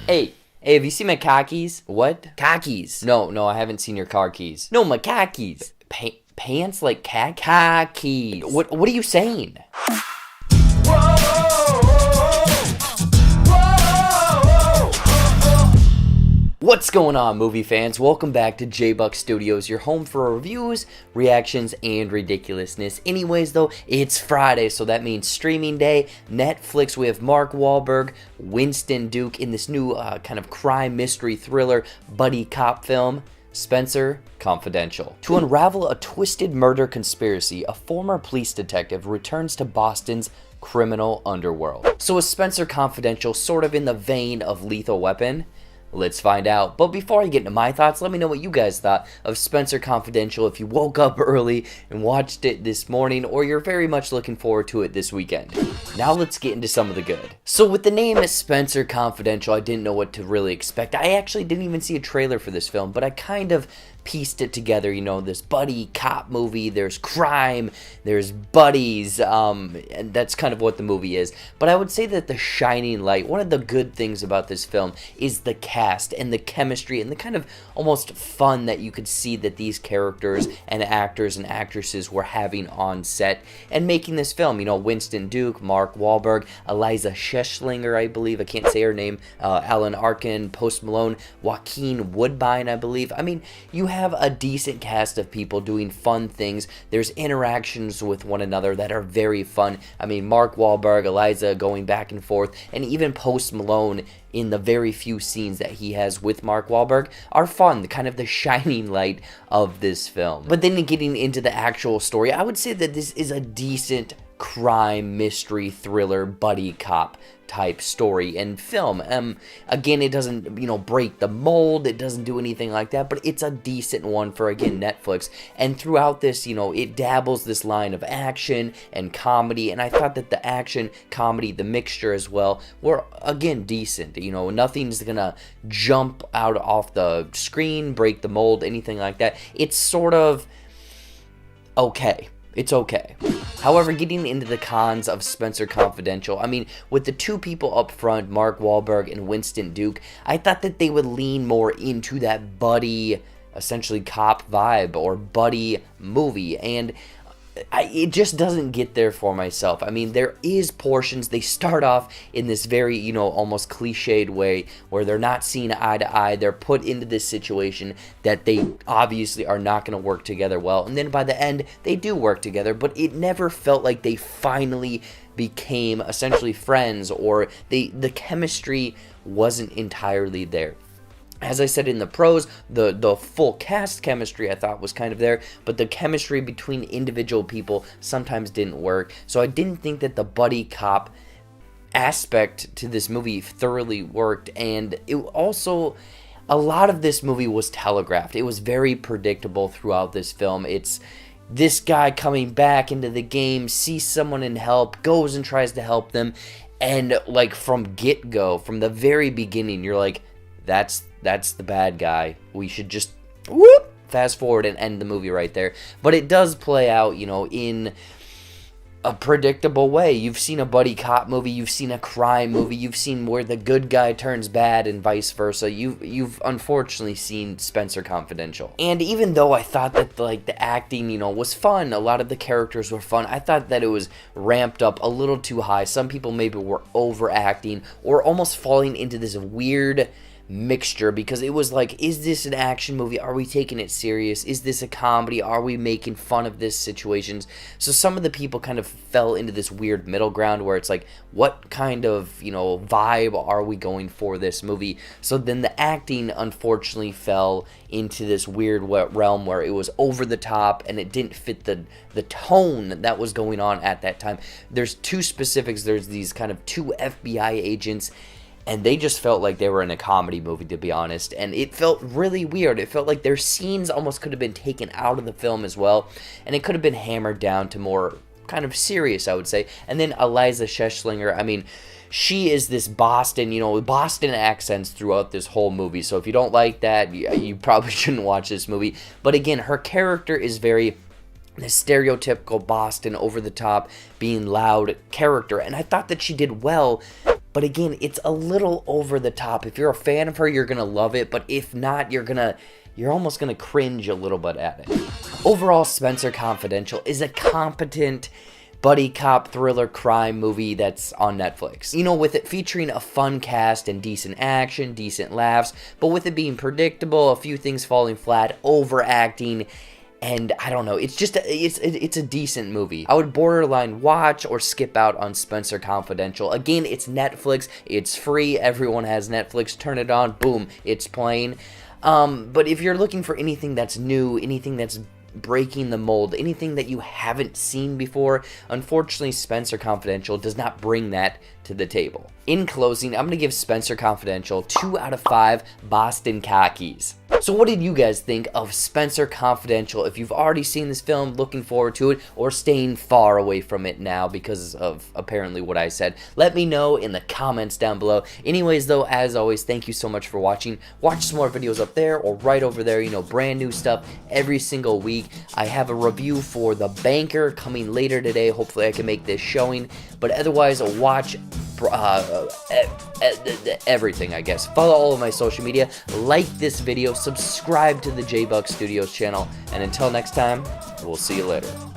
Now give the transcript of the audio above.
Hey, have you seen my car keys? What? Car keys. No, I haven't seen your car keys. No, my car keys. Pants like car keys. What are you saying? What's going on, movie fans? Welcome back to JBuck Studios, your home for reviews, reactions, and ridiculousness. Anyways, though, it's Friday, so that means streaming day. Netflix, we have Mark Wahlberg, Winston Duke in this new kind of crime mystery thriller buddy cop film, Spenser Confidential. To unravel a twisted murder conspiracy, a former police detective returns to Boston's criminal underworld. So is Spenser Confidential sort of in the vein of Lethal Weapon? Let's find out. But before I get into my thoughts, let me know what you guys thought of Spenser Confidential if you woke up early and watched it this morning, or you're very much looking forward to it this weekend. Now let's get into some of the good. So with the name Spenser Confidential, I didn't know what to really expect. I actually didn't even see a trailer for this film, but I kind of pieced it together, you know, this buddy cop movie, there's crime, there's buddies, and that's kind of what the movie is. But I would say that the shining light, one of the good things about this film is the cast and the chemistry and the kind of almost fun that you could see that these characters and actors and actresses were having on set and making this film. You know, Winston Duke, Mark Wahlberg, Iliza Shlesinger, I believe, I can't say her name, Arkin, Malone, Bokeem Woodbine, I believe. I mean, you have a decent cast of people doing fun things. There's interactions with one another that are very fun. I mean, Mark Wahlberg, Iliza going back and forth, and even Malone in the very few scenes that he has with Mark Wahlberg are fun, the kind of the shining light of this film. But then getting into the actual story, I would say that this is a decent crime, mystery, thriller, buddy cop type story and film. Again, it doesn't, you know, break the mold, it doesn't do anything like that, but it's a decent one for, again, Netflix. And throughout this, you know, it dabbles this line of action and comedy, and I thought that the action, comedy, the mixture as well, were, again, decent. You know, nothing's gonna jump out off the screen, break the mold, anything like that. It's sort of okay. It's okay. However, getting into the cons of Spenser Confidential, I mean, with the two people up front, Mark Wahlberg and Winston Duke, I thought that they would lean more into that buddy, essentially cop vibe or buddy movie, and it just doesn't get there for myself. I mean, there is portions, they start off in this very, you know, almost cliched way where they're not seen eye to eye. They're put into this situation that they obviously are not going to work together well. And then by the end, they do work together, but it never felt like they finally became essentially friends, or the chemistry wasn't entirely there. As I said in the pros, the full cast chemistry I thought was kind of there, but the chemistry between individual people sometimes didn't work. So I didn't think that the buddy cop aspect to this movie thoroughly worked, and it also, a lot of this movie was telegraphed. It was very predictable throughout this film. It's this guy coming back into the game, sees someone in help, goes and tries to help them, and like from get-go, from the very beginning, you're like, that's the bad guy. We should just whoop, fast forward and end the movie right there. But it does play out, you know, in a predictable way. You've seen a buddy cop movie, you've seen a crime movie, you've seen where the good guy turns bad and vice versa. You've unfortunately seen Spenser Confidential. And even though I thought that like the acting, you know, was fun, a lot of the characters were fun, I thought that it was ramped up a little too high. Some people maybe were overacting or almost falling into this weird mixture, because it was like, is this an action movie? Are we taking it serious? Is this a comedy? Are we making fun of this situations? So some of the people kind of fell into this weird middle ground where it's like, what kind of, you know, vibe are we going for this movie? So then the acting unfortunately fell into this weird realm where it was over the top and it didn't fit the tone that was going on at that time. There's two specifics. There's these kind of two FBI agents, and they just felt like they were in a comedy movie, to be honest. And it felt really weird. It felt like their scenes almost could have been taken out of the film as well. And it could have been hammered down to more kind of serious, I would say. And then Iliza Shlesinger, I mean, she is this Boston, you know, Boston accents throughout this whole movie. So if you don't like that, you probably shouldn't watch this movie. But again, her character is very the stereotypical Boston, over the top, being loud character. And I thought that she did well but again, it's a little over the top. If you're a fan of her, you're gonna love it, but if not, you're almost gonna cringe a little bit at it. Overall, Spenser Confidential is a competent buddy cop thriller crime movie that's on Netflix. You know, with it featuring a fun cast and decent action, decent laughs, but with it being predictable, a few things falling flat, overacting, and I don't know, it's just it's a decent movie. I would borderline watch or skip out on Spenser Confidential. Again, it's Netflix, it's free, everyone has Netflix, turn it on, boom, it's playing. But if you're looking for anything that's new, anything that's breaking the mold, anything that you haven't seen before, unfortunately Spenser Confidential does not bring that to the table. In closing, I'm going to give Spenser Confidential 2 out of 5 Boston Cockies. So what did you guys think of Spenser Confidential? If you've already seen this film, looking forward to it, or staying far away from it now because of apparently what I said, let me know in the comments down below. Anyways though, as always, thank you so much for watching. Watch some more videos up there or right over there, you know, brand new stuff every single week. I have a review for The Banker coming later today. Hopefully I can make this showing, but otherwise watch everything, I guess. Follow all of my social media, like this video, subscribe to the JBuck Studios channel, and until next time, we'll see you later.